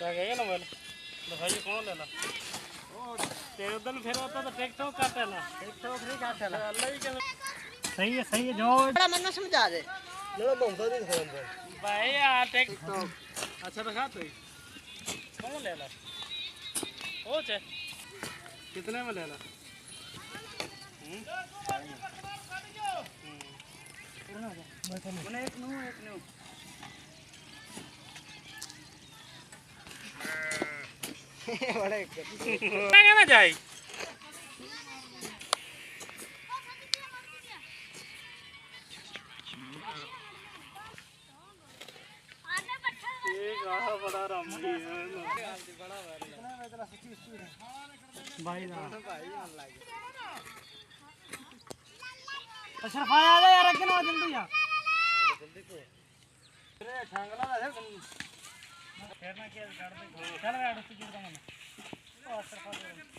क्या कहेगा ना बोल दिखाइए कौन लेना ते उधर फिर होता तो टिकटॉक काटे ना टिकटॉक नहीं काटे ना अल्लाह ही के सही है जो बड़ा मन में समझा दे मेरा मौका नहीं था भाई यार टिकटॉक अच्छा दिखा तो कौन लेना ओ चे कितने में लेना एक नो बड़े क्या ना जाए बड़ा रामी भाई अशरफ आया यार कितना जल्दी आ जल्दी को अरे छांगला है फिर ना क्या कर दे चल यार उसकी गिर दूंगा मैं ओ अशरफ